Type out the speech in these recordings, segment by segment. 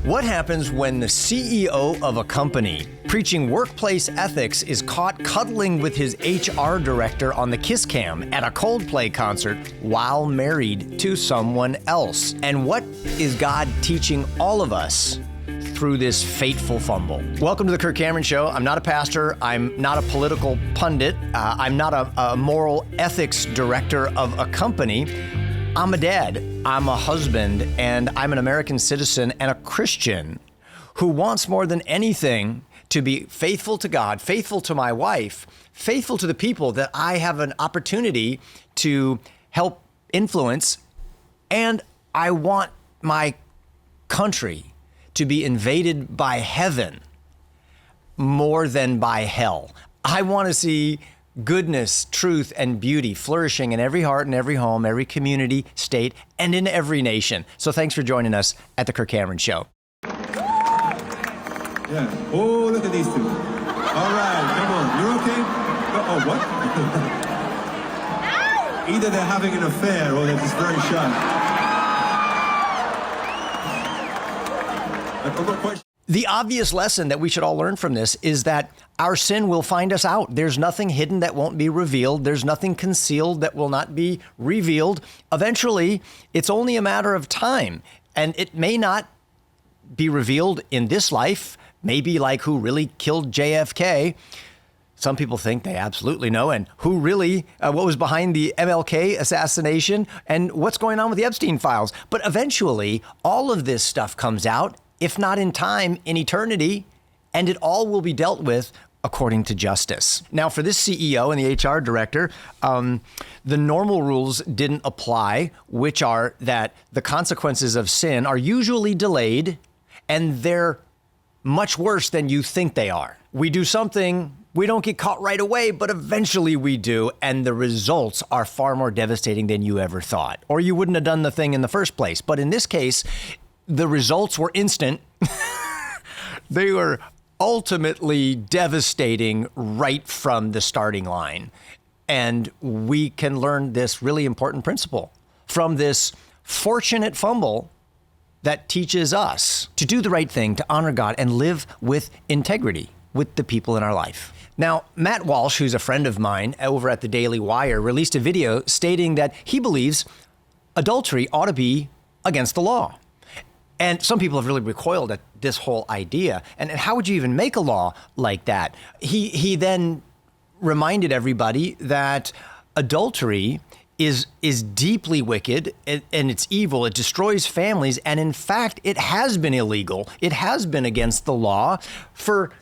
What happens when the CEO of a company preaching workplace ethics is caught cuddling with his HR director on the kiss cam at a Coldplay concert while married to someone else? And what is God teaching all of us through this fateful fumble? Welcome to the Kirk Cameron Show. I'm not a pastor. I'm not a political pundit. I'm not a moral ethics director of a company. I'm a dad, I'm a husband, and I'm an American citizen and a Christian who wants more than anything to be faithful to God, faithful to my wife, faithful to the people that I have an opportunity to help influence, and I want my country to be invaded by heaven more than by hell. I want to see goodness, truth, and beauty flourishing in every heart, in every home, every community, state, and in every nation. So thanks for joining us at the Kirk Cameron Show. Yeah. Oh, look at these two. All right, come on. You're okay? Oh, what? Either they're having an affair or they're just very shy. I've got questions. The obvious lesson that we should all learn from this is that our sin will find us out. There's nothing hidden that won't be revealed. There's nothing concealed that will not be revealed. Eventually, it's only a matter of time, and it may not be revealed in this life, maybe like who really killed JFK. Some people think they absolutely know, and who really, what was behind the MLK assassination, and what's going on with the Epstein files. But eventually, all of this stuff comes out, if not in time, in eternity, and it all will be dealt with according to justice. Now, for this CEO and the HR director, the normal rules didn't apply, which are that the consequences of sin are usually delayed, and they're much worse than you think they are. We do something, we don't get caught right away, but eventually we do, and the results are far more devastating than you ever thought, or you wouldn't have done the thing in the first place. But in this case, the results were instant. They were ultimately devastating right from the starting line. And we can learn this really important principle from this fortunate fumble that teaches us to do the right thing, to honor God, and live with integrity with the people in our life. Now, Matt Walsh, who's a friend of mine over at the Daily Wire, released a video stating that he believes adultery ought to be against the law. And some people have really recoiled at this whole idea. And how would you even make a law like that? He then reminded everybody that adultery is deeply wicked and it's evil. It destroys families. And in fact, it has been illegal. It has been against the law for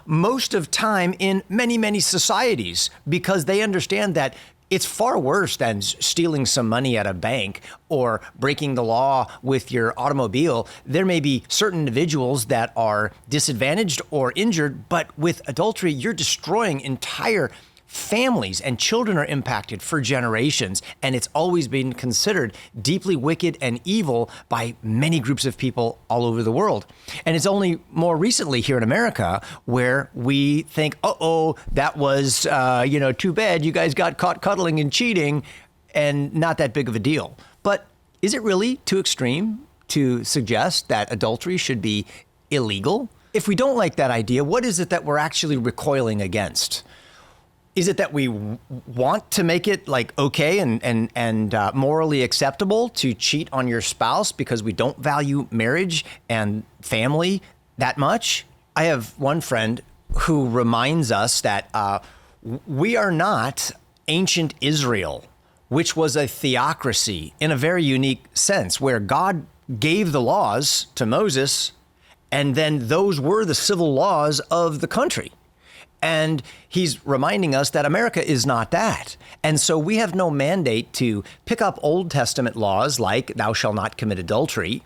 most of time in many, many societies, because they understand that it's far worse than stealing some money at a bank or breaking the law with your automobile. There may be certain individuals that are disadvantaged or injured, but with adultery, you're destroying entire families, and children are impacted for generations. And it's always been considered deeply wicked and evil by many groups of people all over the world. And it's only more recently here in America where we think, that was, too bad you guys got caught cuddling and cheating, and not that big of a deal. But is it really too extreme to suggest that adultery should be illegal? If we don't like that idea, what is it that we're actually recoiling against? Is it that we want to make it like okay and morally acceptable to cheat on your spouse because we don't value marriage and family that much? I have one friend who reminds us that we are not ancient Israel, which was a theocracy in a very unique sense, where God gave the laws to Moses, and then those were the civil laws of the country. And he's reminding us that America is not that. And so we have no mandate to pick up Old Testament laws like thou shalt not commit adultery,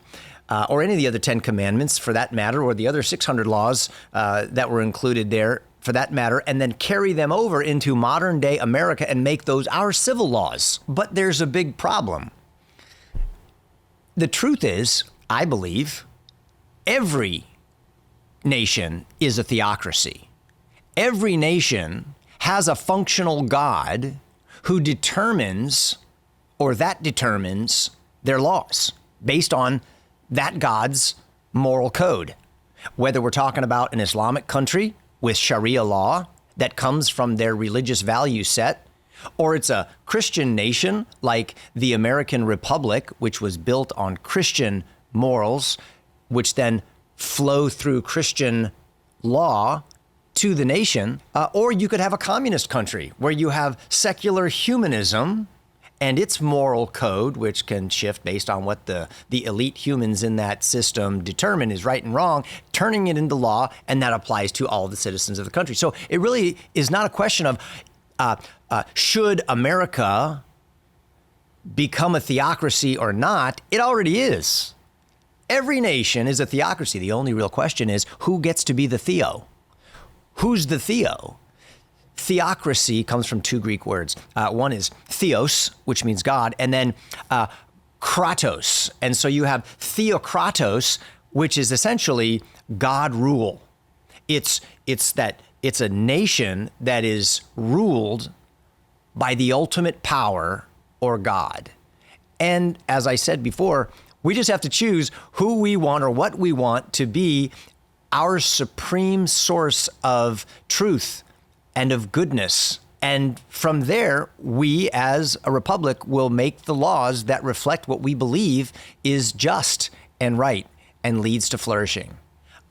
or any of the other 10 commandments for that matter, or the other 600 laws that were included there for that matter, and then carry them over into modern day America and make those our civil laws. But there's a big problem. The truth is, I believe, every nation is a theocracy. Every nation has a functional God who determines their laws based on that God's moral code. Whether we're talking about an Islamic country with Sharia law that comes from their religious value set, or it's a Christian nation like the American Republic, which was built on Christian morals, which then flow through Christian law to the nation, or you could have a communist country where you have secular humanism and its moral code, which can shift based on what the elite humans in that system determine is right and wrong, turning it into law, and that applies to all the citizens of the country. So it really is not a question of should America become a theocracy or not. It already is. Every nation is a theocracy. The only real question is who gets to be the theo? Who's the theo? Theocracy comes from two Greek words. One is theos, which means God, and then kratos. And so you have theokratos, which is essentially God rule. It's a nation that is ruled by the ultimate power or God. And as I said before, we just have to choose who we want or what we want to be our supreme source of truth and of goodness. And from there, we as a republic will make the laws that reflect what we believe is just and right and leads to flourishing.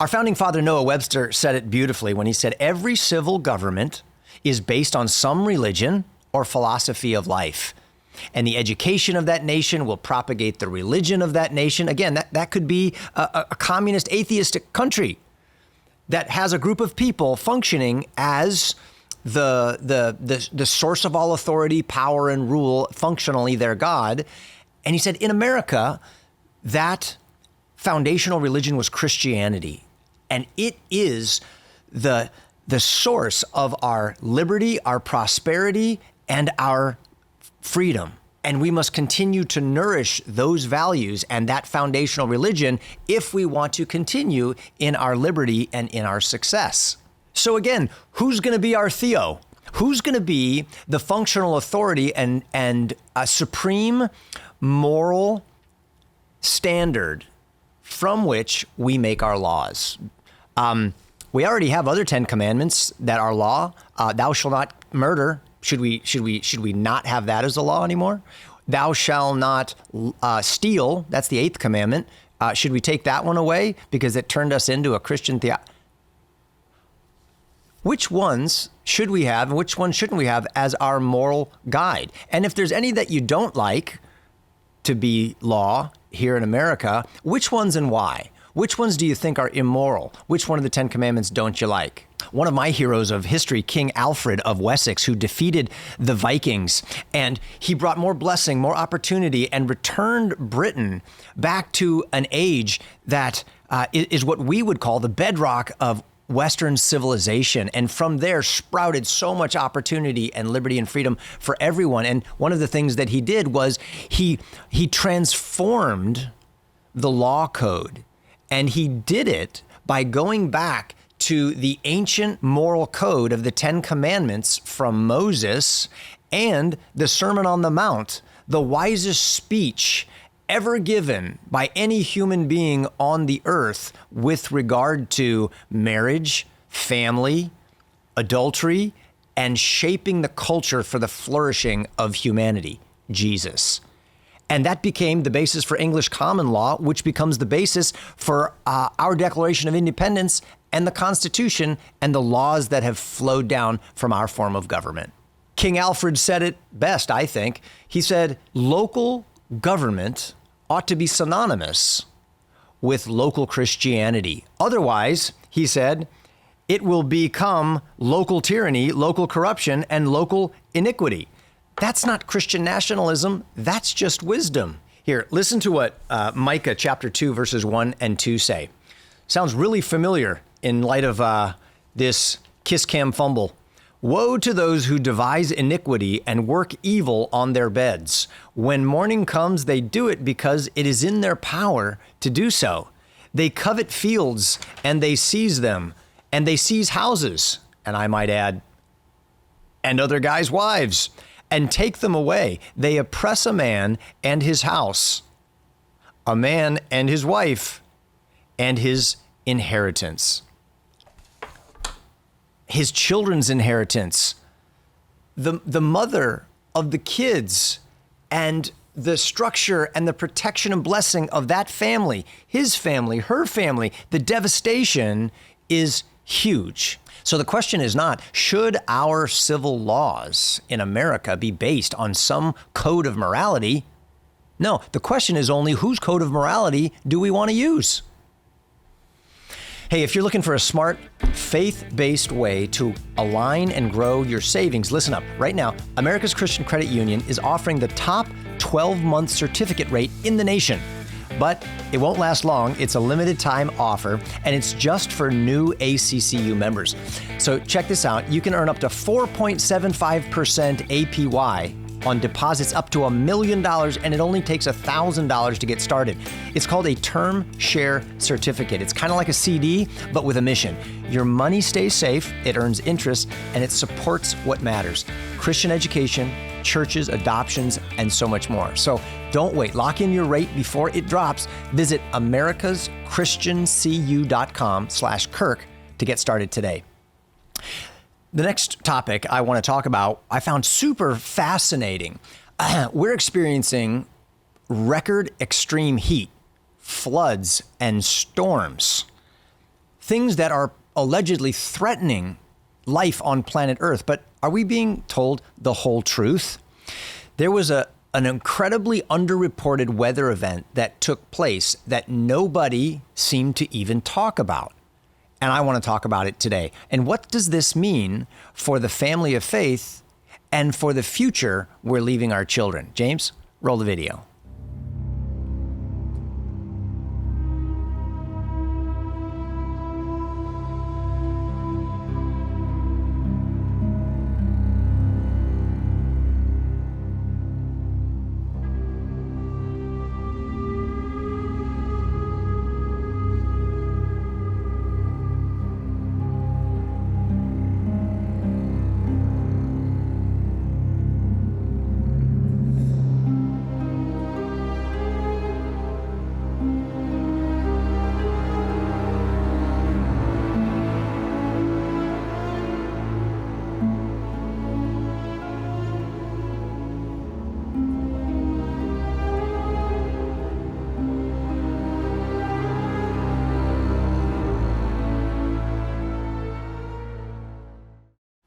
Our founding father, Noah Webster, said it beautifully when he said, every civil government is based on some religion or philosophy of life. And the education of that nation will propagate the religion of that nation. Again, that could be a communist, atheistic country that has a group of people functioning as the source of all authority, power, and rule, functionally their God. And he said, in America, that foundational religion was Christianity. And it is the source of our liberty, our prosperity, and our freedom. And we must continue to nourish those values and that foundational religion if we want to continue in our liberty and in our success. So again, who's going to be our theo? Who's going to be the functional authority and a supreme moral standard from which we make our laws? We already have other 10 commandments that are law. Thou shalt not murder. Should we not have that as a law anymore? Thou shalt not steal. That's the 8th commandment. Should we take that one away because it turned us into a Christian Which ones should we have and which ones shouldn't we have as our moral guide? And if there's any that you don't like to be law here in America, which ones and why? Which ones do you think are immoral? Which one of the 10 commandments don't you like? One of my heroes of history, King Alfred of Wessex, who defeated the Vikings, and he brought more blessing, more opportunity, and returned Britain back to an age that is what we would call the bedrock of Western civilization. And from there sprouted so much opportunity and liberty and freedom for everyone. And one of the things that he did was he transformed the law code. And he did it by going back to the ancient moral code of the 10 commandments from Moses and the Sermon on the Mount, the wisest speech ever given by any human being on the earth with regard to marriage, family, adultery, and shaping the culture for the flourishing of humanity, Jesus. And that became the basis for English common law, which becomes the basis for our Declaration of Independence and the Constitution and the laws that have flowed down from our form of government. King Alfred said it best, I think. He said, local government ought to be synonymous with local Christianity. Otherwise, he said, it will become local tyranny, local corruption, and local iniquity. That's not Christian nationalism. That's just wisdom. Here, listen to what Micah chapter 2, verses 1 and 2 say. Sounds really familiar in light of this kiss cam fumble. Woe to those who devise iniquity and work evil on their beds. When morning comes, they do it because it is in their power to do so. They covet fields and they seize them, and they seize houses, and I might add, and other guys' wives, and take them away. They oppress a man and his house, a man and his wife, and his inheritance, his children's inheritance, the mother of the kids, and the structure and the protection and blessing of that family, his family, her family. The devastation is huge. So the question is not, should our civil laws in America be based on some code of morality? No, the question is only, whose code of morality do we want to use? Hey, if you're looking for a smart, faith-based way to align and grow your savings, listen up. Right now, America's Christian Credit Union is offering the top 12-month certificate rate in the nation. But it won't last long. It's a limited time offer, and it's just for new ACCU members. So check this out. You can earn up to 4.75% APY on deposits up to $1 million, and it only takes $1,000 to get started. It's called a term share certificate. It's kind of like a CD, but with a mission. Your money stays safe, it earns interest, and it supports what matters: Christian education, churches, adoptions, and so much more. So don't wait. Lock in your rate before it drops. Visit americaschristiancu.com/Kirk to get started today. The next topic I want to talk about, I found super fascinating. We're experiencing record extreme heat, floods, and storms. Things that are allegedly threatening life on planet Earth. But are we being told the whole truth? There was an incredibly underreported weather event that took place that nobody seemed to even talk about. And I want to talk about it today. And what does this mean for the family of faith and for the future we're leaving our children? James, roll the video.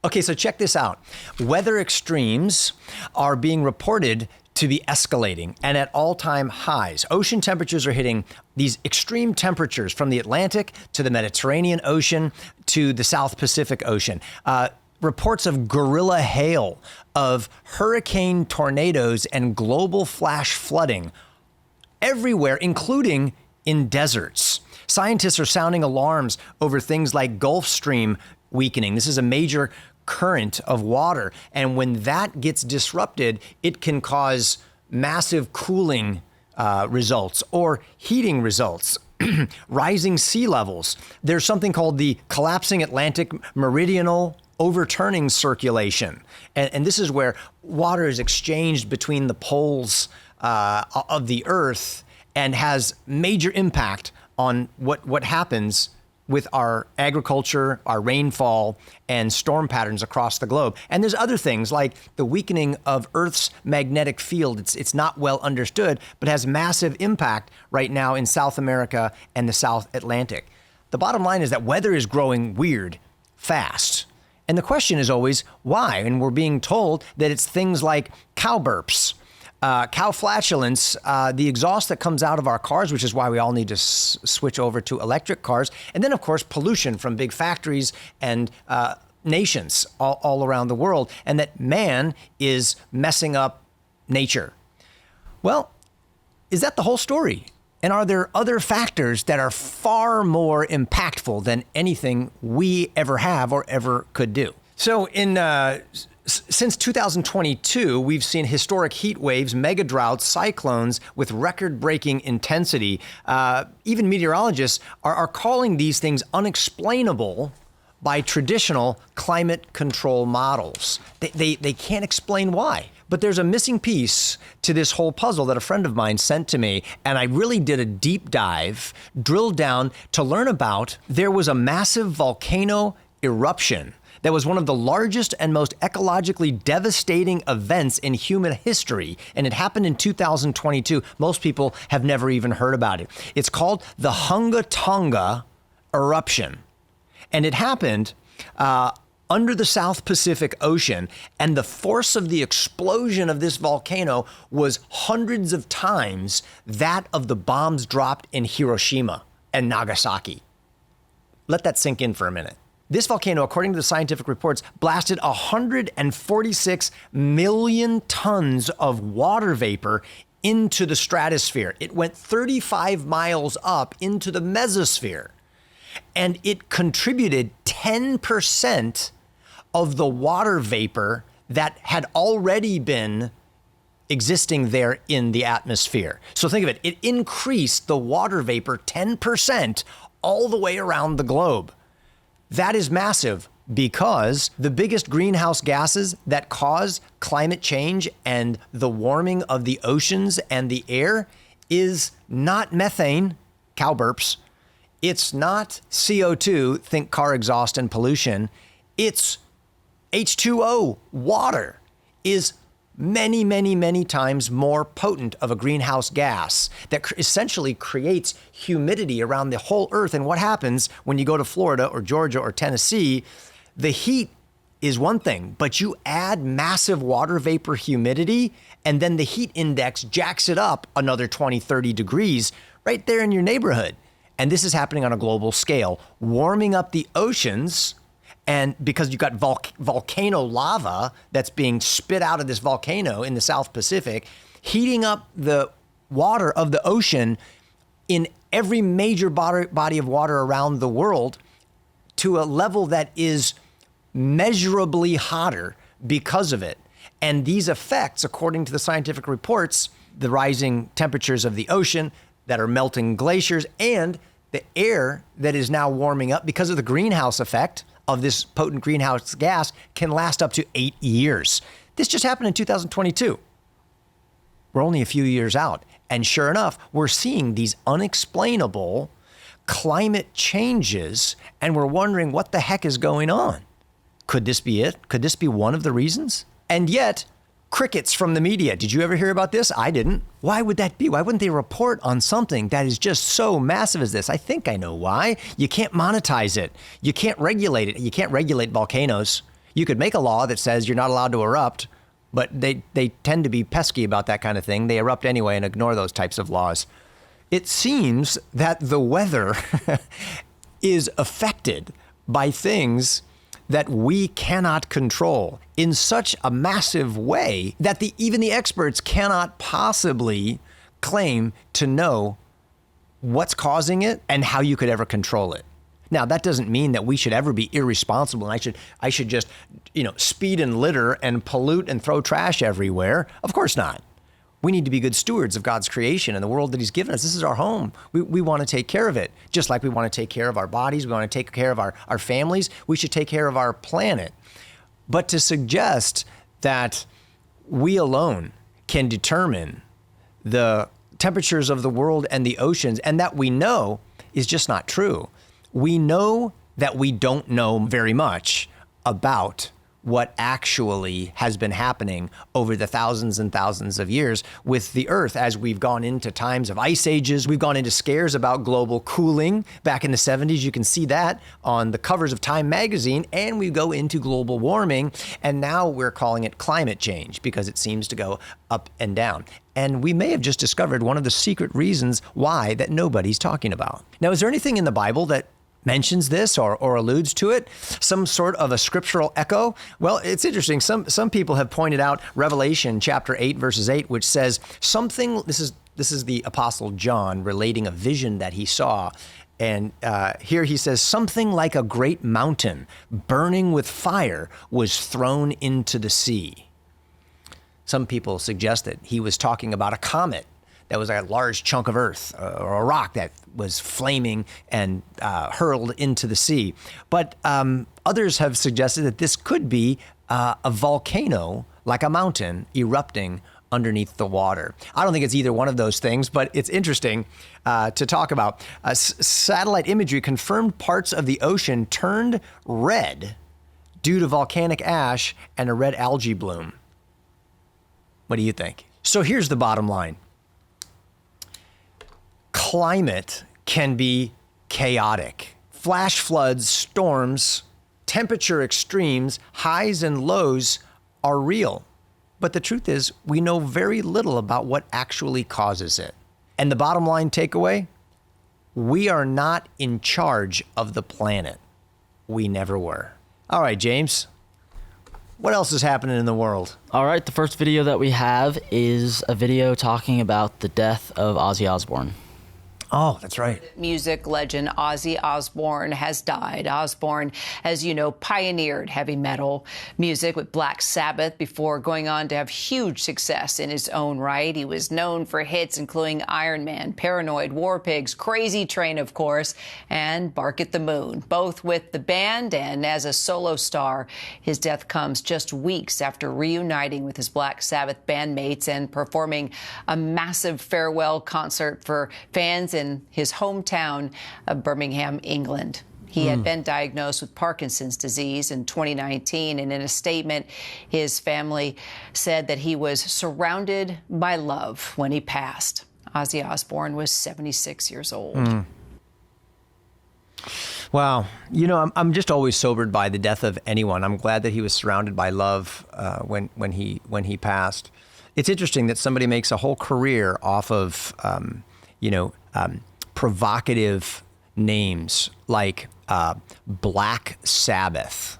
Okay, so check this out. Weather extremes are being reported to be escalating and at all-time highs. Ocean temperatures are hitting these extreme temperatures from the Atlantic to the Mediterranean Ocean to the South Pacific Ocean. Reports of gorilla hail, of hurricane tornadoes and global flash flooding everywhere, including in deserts. Scientists are sounding alarms over things like Gulf Stream weakening. This is a major current of water, and when that gets disrupted, it can cause massive cooling results or heating results. Rising sea levels. There's something called the collapsing Atlantic meridional overturning circulation, and this is where water is exchanged between the poles of the Earth and has major impact on what happens with our agriculture, our rainfall, and storm patterns across the globe. And there's other things like the weakening of Earth's magnetic field. It's not well understood, but has massive impact right now in South America and the South Atlantic. The bottom line is that weather is growing weird, fast. And the question is always, why? And we're being told that it's things like cow burps, cow flatulence, the exhaust that comes out of our cars, which is why we all need to switch over to electric cars. And then, of course, pollution from big factories and nations all around the world, and that man is messing up nature. Well, is that the whole story? And are there other factors that are far more impactful than anything we ever have or ever could do? So since 2022, we've seen historic heat waves, mega droughts, cyclones with record-breaking intensity. Even meteorologists are calling these things unexplainable by traditional climate control models. They can't explain why. But there's a missing piece to this whole puzzle that a friend of mine sent to me, and I really did a deep dive, drilled down to learn about. There was a massive volcano eruption that was one of the largest and most ecologically devastating events in human history, and it happened in 2022. Most people have never even heard about it. It's called the Tonga eruption, and it happened under the South Pacific Ocean, and the force of the explosion of this volcano was hundreds of times that of the bombs dropped in Hiroshima and Nagasaki. Let that sink in for a minute. This volcano, according to the scientific reports, blasted 146 million tons of water vapor into the stratosphere. It went 35 miles up into the mesosphere, and it contributed 10% of the water vapor that had already been existing there in the atmosphere. So think of it, it increased the water vapor 10% all the way around the globe. That is massive because the biggest greenhouse gases that cause climate change and the warming of the oceans and the air is not methane, cow burps. It's not CO2, think car exhaust and pollution. It's H2O, water, is many, many, many times more potent of a greenhouse gas that essentially creates humidity around the whole earth. And what happens when you go to Florida or Georgia or Tennessee, the heat is one thing, but you add massive water vapor humidity, and then the heat index jacks it up another 20, 30 degrees right there in your neighborhood. And this is happening on a global scale, warming up the oceans. And because you've got volcano lava that's being spit out of this volcano in the South Pacific, heating up the water of the ocean in every major body of water around the world to a level that is measurably hotter because of it. And these effects, according to the scientific reports, the rising temperatures of the ocean that are melting glaciers and the air that is now warming up because of the greenhouse effect of this potent greenhouse gas can last up to 8 years. This just happened in 2022. We're only a few years out. And sure enough, we're seeing these unexplainable climate changes, and we're wondering what the heck is going on. Could this be it? Could this be one of the reasons? And yet, crickets from the media. Did you ever hear about this? I didn't. Why would that be? Why wouldn't they report on something that is just so massive as this? I think I know why. You can't monetize it. You can't regulate it. You can't regulate volcanoes. You could make a law that says you're not allowed to erupt, but they tend to be pesky about that kind of thing. They erupt anyway and ignore those types of laws. It seems that the weather is affected by things that we cannot control in such a massive way that even the experts cannot possibly claim to know what's causing it and how you could ever control it. Now, that doesn't mean that we should ever be irresponsible and I should just, speed and litter and pollute and throw trash everywhere. Of course not. We need to be good stewards of God's creation and the world that he's given us. This is our home. We want to take care of it. Just like we want to take care of our bodies, we want to take care of our families, we should take care of our planet. But to suggest that we alone can determine the temperatures of the world and the oceans, and that we know, is just not true. We know that we don't know very much about what actually has been happening over the thousands and thousands of years with the earth as we've gone into times of ice ages. We've gone into scares about global cooling. Back in the 70s, you can see that on the covers of Time magazine, and we go into global warming, and now we're calling it climate change because it seems to go up and down. And we may have just discovered one of the secret reasons why that nobody's talking about. Now, is there anything in the Bible that mentions this or alludes to it? Some sort of a scriptural echo? Well, it's interesting. Some people have pointed out Revelation chapter 8, verses 8, which says something, this is the Apostle John relating a vision that he saw. And here he says, something like a great mountain burning with fire was thrown into the sea. Some people suggest that he was talking about a comet that was like a large chunk of earth or a rock that was flaming and hurled into the sea. But others have suggested that this could be a volcano like a mountain erupting underneath the water. I don't think it's either one of those things, but it's interesting to talk about. Satellite imagery confirmed parts of the ocean turned red due to volcanic ash and a red algae bloom. What do you think? So here's the bottom line. Climate can be chaotic. Flash floods, storms, temperature extremes, highs and lows are real. But the truth is, we know very little about what actually causes it. And the bottom line takeaway, we are not in charge of the planet. We never were. All right, James, what else is happening in the world? All right, the first video that we have is a video talking about the death of Ozzy Osbourne. Oh, that's right. Music legend Ozzy Osbourne has died. Osbourne, as you know, pioneered heavy metal music with Black Sabbath before going on to have huge success in his own right. He was known for hits including Iron Man, Paranoid, War Pigs, Crazy Train, of course, and Bark at the Moon, both with the band and as a solo star. His death comes just weeks after reuniting with his Black Sabbath bandmates and performing a massive farewell concert for fans in his hometown of Birmingham, England. He had been diagnosed with Parkinson's disease in 2019, and in a statement, his family said that he was surrounded by love when he passed. Ozzy Osbourne was 76 years old. Wow. You know, I'm just always sobered by the death of anyone. I'm glad that he was surrounded by love when he passed. It's interesting that somebody makes a whole career off of provocative names like Black Sabbath,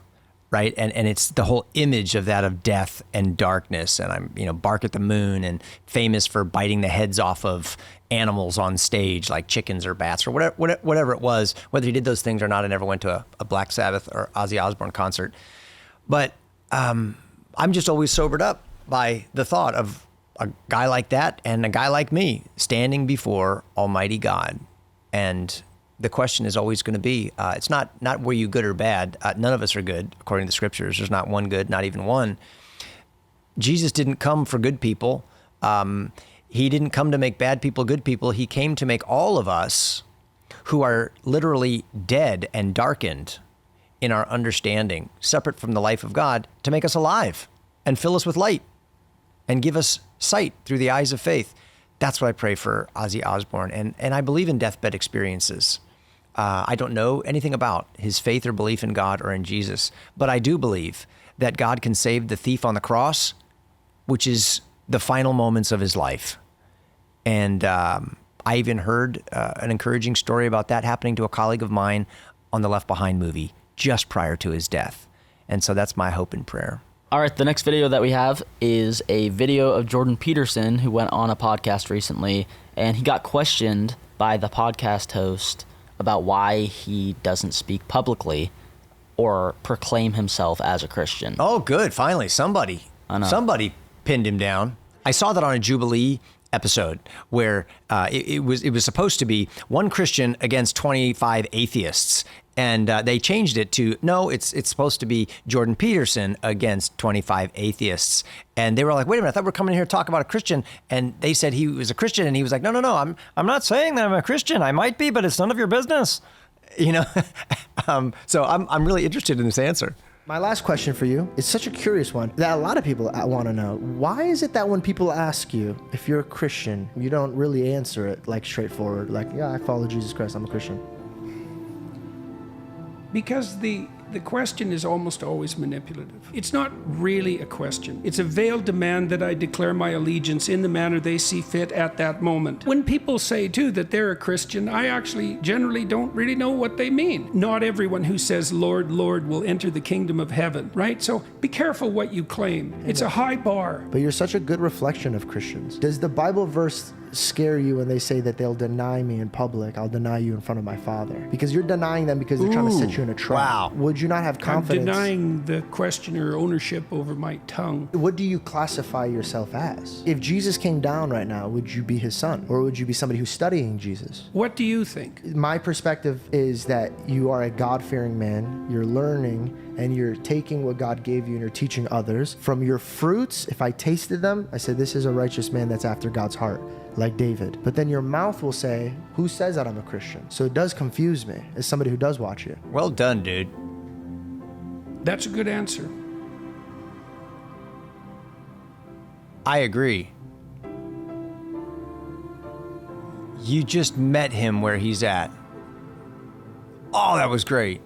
right? And it's the whole image of that of death and darkness. And Bark at the Moon, and famous for biting the heads off of animals on stage like chickens or bats or whatever it was. Whether he did those things or not, I never went to a Black Sabbath or Ozzy Osbourne concert. But I'm just always sobered up by the thought of a guy like that and a guy like me standing before Almighty God. And the question is always going to be, it's not were you good or bad. None of us are good, according to the scriptures. There's not one good, not even one. Jesus didn't come for good people. He didn't come to make bad people good people. He came to make all of us who are literally dead and darkened in our understanding, separate from the life of God, to make us alive and fill us with light and give us sight through the eyes of faith. That's what I pray for Ozzy Osbourne. And I believe in deathbed experiences. I don't know anything about his faith or belief in God or in Jesus, but I do believe that God can save the thief on the cross, which is the final moments of his life. And I even heard an encouraging story about that happening to a colleague of mine on the Left Behind movie just prior to his death. And so that's my hope and prayer. All right, the next video that we have is a video of Jordan Peterson, who went on a podcast recently, and he got questioned by the podcast host about why he doesn't speak publicly or proclaim himself as a Christian. Oh, good. Finally, somebody pinned him down. I saw that on a Jubilee episode where it was supposed to be one Christian against 25 atheists. And they changed it to, no, it's supposed to be Jordan Peterson against 25 atheists. And they were like, wait a minute, I thought we were coming here to talk about a Christian. And they said he was a Christian. And he was like, no, I'm not saying that I'm a Christian. I might be, but it's none of your business. So I'm really interested in this answer. My last question for you is such a curious one that a lot of people want to know. Why is it that when people ask you if you're a Christian, you don't really answer it like straightforward, like, yeah, I follow Jesus Christ, I'm a Christian? Because the question is almost always manipulative. It's not really a question. It's a veiled demand that I declare my allegiance in the manner they see fit at that moment. When people say, too, that they're a Christian, I actually generally don't really know what they mean. Not everyone who says, Lord, Lord, will enter the kingdom of heaven, right? So be careful what you claim. It's a high bar. But you're such a good reflection of Christians. Does the Bible verse scare you when they say that they'll deny me in public, I'll deny you in front of my Father? Because you're denying them because they're trying to set you in a trap. Wow. Would you not have confidence? I'm denying the questioner ownership over my tongue. What do you classify yourself as? If Jesus came down right now, would you be his son? Or would you be somebody who's studying Jesus? What do you think? My perspective is that you are a God-fearing man. You're learning and you're taking what God gave you and you're teaching others, from your fruits, if I tasted them, I said, this is a righteous man that's after God's heart, like David. But then your mouth will say, who says that I'm a Christian? So it does confuse me as somebody who does watch you. Well done, dude. That's a good answer. I agree. You just met him where he's at. Oh, that was great.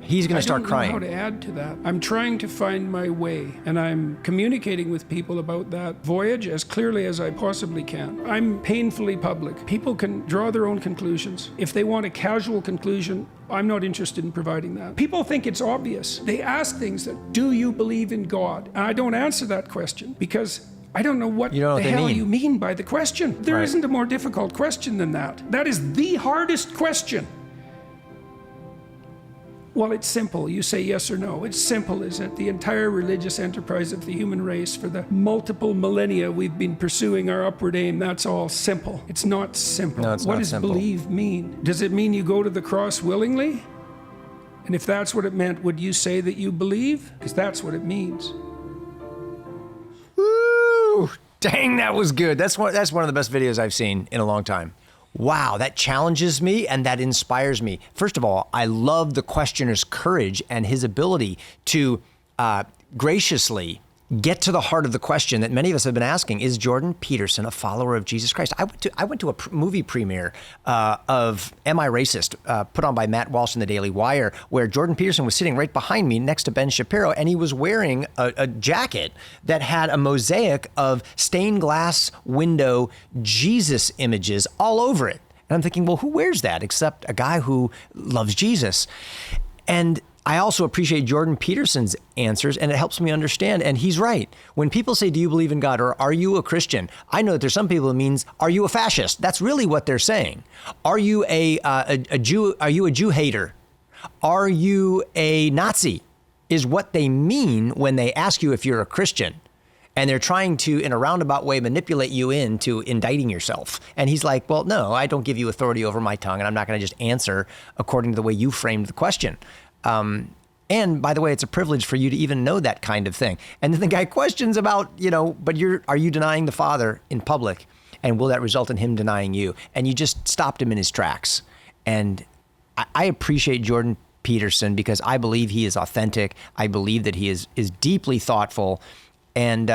He's going to start crying. I don't know how to add to that. I'm trying to find my way, and I'm communicating with people about that voyage as clearly as I possibly can. I'm painfully public. People can draw their own conclusions. If they want a casual conclusion, I'm not interested in providing that. People think it's obvious. They ask things that, do you believe in God? And I don't answer that question because I don't know what the hell you mean by the question. There isn't a more difficult question than that. That is the hardest question. Well, it's simple. You say yes or no. It's simple, isn't it? The entire religious enterprise of the human race for the multiple millennia we've been pursuing our upward aim, that's all simple. It's not simple. No, it's what not does simple. believe mean? Does it mean you go to the cross willingly? And if that's what it meant, would you say that you believe? Because that's what it means. Woo! Dang, that was good. That's one of the best videos I've seen in a long time. Wow, that challenges me and that inspires me. First of all, I love the questioner's courage and his ability to graciously get to the heart of the question that many of us have been asking. Is Jordan Peterson a follower of Jesus Christ? I went to a movie premiere of Am I Racist, put on by Matt Walsh in the Daily Wire, where Jordan Peterson was sitting right behind me next to Ben Shapiro, and he was wearing a jacket that had a mosaic of stained glass window Jesus images all over it. And I'm thinking, well, who wears that except a guy who loves Jesus? And I also appreciate Jordan Peterson's answers, and it helps me understand. And he's right. When people say, do you believe in God, or are you a Christian? I know that there's some people it means, are you a fascist? That's really what they're saying. Are you a Jew? Are you a Jew hater? Are you a Nazi? Is what they mean when they ask you if you're a Christian. And they're trying to, in a roundabout way, manipulate you into indicting yourself. And he's like, well, no, I don't give you authority over my tongue, and I'm not going to just answer according to the way you framed the question. And by the way, it's a privilege for you to even know that kind of thing. And then the guy questions about, but are you denying the Father in public? And will that result in him denying you? And you just stopped him in his tracks. And I appreciate Jordan Peterson because I believe he is authentic. I believe that he is deeply thoughtful. And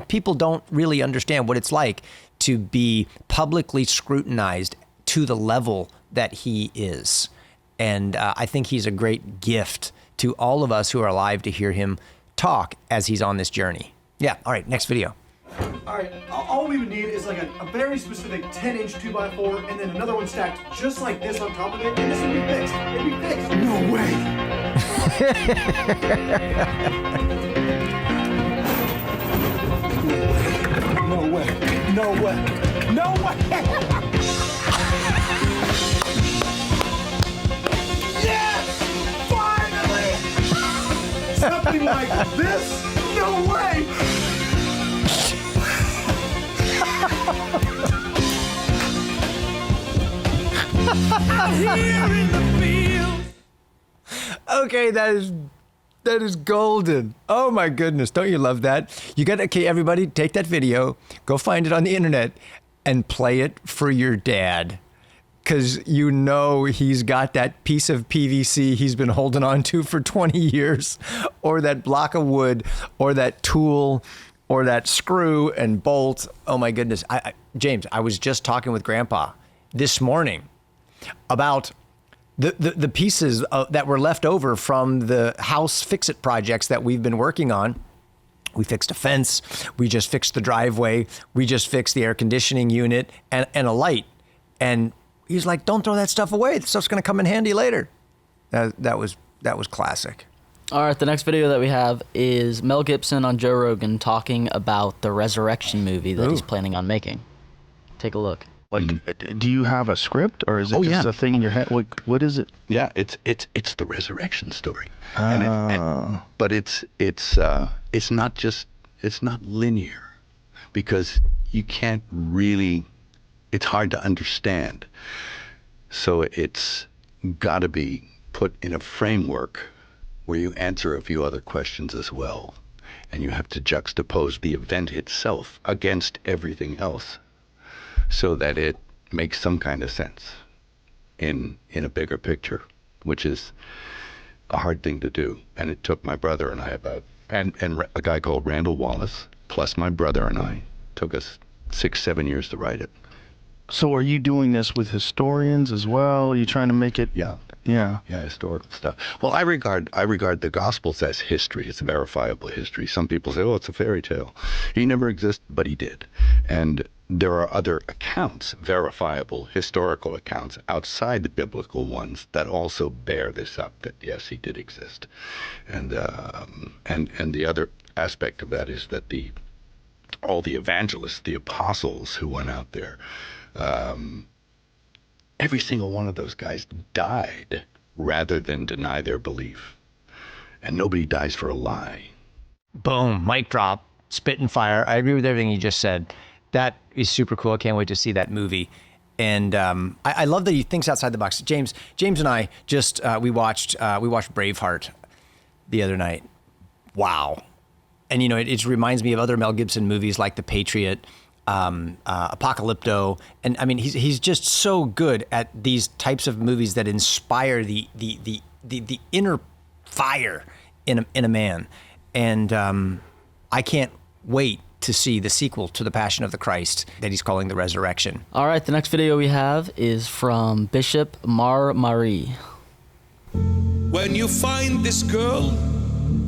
people don't really understand what it's like to be publicly scrutinized to the level that he is. And I think he's a great gift to all of us who are alive to hear him talk as he's on this journey. Yeah, all right, next video. All right, all we would need is like a very specific 10-inch 2x4 and then another one stacked just like this on top of it, and this would be fixed. It'd be fixed. No way. No way. No way. No way. Something like this? No way! Here in the field. Okay, that is golden. Oh my goodness, don't you love that? Okay, everybody, take that video, go find it on the internet, and play it for your dad. Because he's got that piece of PVC he's been holding on to for 20 years, or that block of wood, or that tool, or that screw and bolt. Oh my goodness. James, I was just talking with Grandpa this morning about the pieces that were left over from the house fix-it projects that we've been working on. We fixed a fence. We just fixed the driveway. We just fixed the air conditioning unit and a light. And he's like, don't throw that stuff away. The stuff's going to come in handy later. That was classic. All right, the next video that we have is Mel Gibson on Joe Rogan talking about the Resurrection movie that he's planning on making. Take a look. Like, do you have a script, or is it just a thing in your head? What is it? Yeah, it's the resurrection story. But it's not linear, because you can't really. It's hard to understand. So it's got to be put in a framework where you answer a few other questions as well. And you have to juxtapose the event itself against everything else so that it makes some kind of sense in a bigger picture, which is a hard thing to do. And it took my brother and I and a guy called Randall Wallace, plus my brother and I, took us 6-7 years to write it. So are you doing this with historians as well? Are you trying to make it? Yeah, historical stuff. Well, I regard the Gospels as history. It's verifiable history. Some people say, oh, it's a fairy tale. He never existed, but he did. And there are other accounts, verifiable historical accounts outside the biblical ones that also bear this up, that yes, he did exist. And the other aspect of that is that all the evangelists, the apostles who went out there, every single one of those guys died rather than deny their belief. And nobody dies for a lie. Boom, mic drop, spit and fire. I agree with everything you just said. That is super cool. I can't wait to see that movie. And I love that he thinks outside the box. James and I just we watched Braveheart the other night. Wow. And you know, it reminds me of other Mel Gibson movies like The Patriot, Apocalypto, and I mean he's just so good at these types of movies that inspire the inner fire in a man. And I can't wait to see the sequel to The Passion of the Christ that he's calling The Resurrection. All right, the next video we have is from Bishop Mar Marie. When you find this girl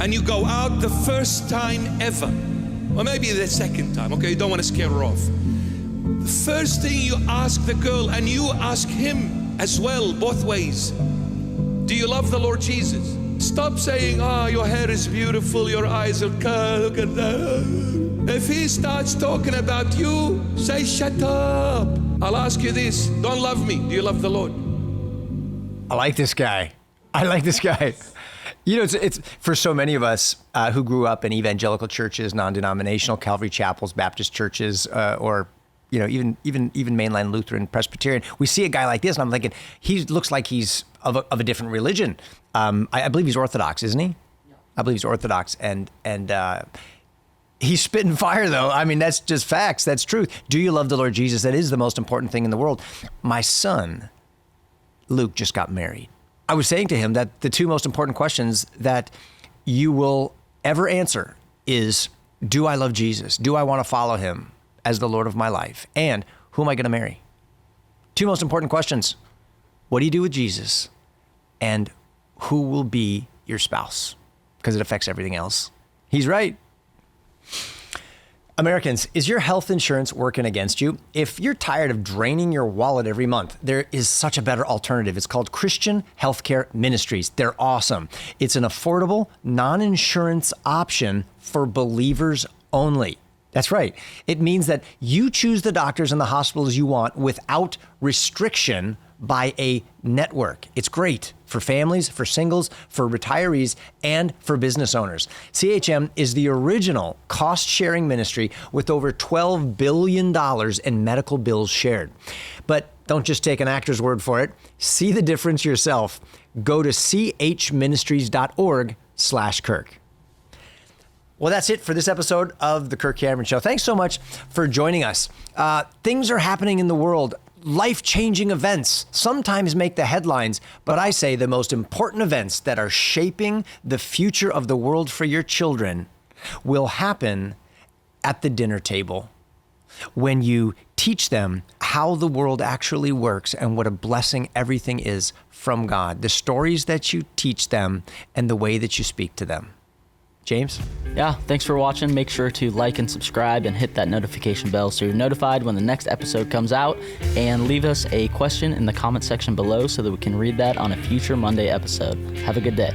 and you go out the first time ever, or maybe the second time, okay, you don't want to scare her off. The first thing you ask the girl, and you ask him as well, both ways, do you love the Lord Jesus? Stop saying, your hair is beautiful, your eyes are color, look at that. If he starts talking about you, say, shut up. I'll ask you this, don't love me, do you love the Lord? I like this guy. You know, it's for so many of us who grew up in evangelical churches, non-denominational, Calvary chapels, Baptist churches, or you know, even mainline Lutheran, Presbyterian. We see a guy like this, and I'm thinking he looks like he's of a different religion. I believe he's Orthodox, isn't he? Yeah. I believe he's Orthodox, and he's spitting fire, though. I mean, that's just facts. That's truth. Do you love the Lord Jesus? That is the most important thing in the world. My son, Luke, just got married. I was saying to him that the two most important questions that you will ever answer is, do I love Jesus? Do I want to follow him as the Lord of my life? And who am I going to marry? Two most important questions. What do you do with Jesus? And who will be your spouse? Because it affects everything else. He's right. Americans, is your health insurance working against you? If you're tired of draining your wallet every month, there is such a better alternative. It's called Christian Healthcare Ministries. They're awesome. It's an affordable, non-insurance option for believers only. That's right. It means that you choose the doctors and the hospitals you want without restriction by a network. It's great for families, for singles, for retirees, and for business owners. CHM is the original cost-sharing ministry with over $12 billion in medical bills shared. But don't just take an actor's word for it. See the difference yourself. Go to chministries.org/Kirk. Well, that's it for this episode of The Kirk Cameron Show. Thanks so much for joining us. Things are happening in the world. Life-changing events sometimes make the headlines, but I say the most important events that are shaping the future of the world for your children will happen at the dinner table when you teach them how the world actually works and what a blessing everything is from God. The stories that you teach them and the way that you speak to them. James? Yeah, thanks for watching. Make sure to like and subscribe and hit that notification bell so you're notified when the next episode comes out. And leave us a question in the comment section below so that we can read that on a future Monday episode. Have a good day.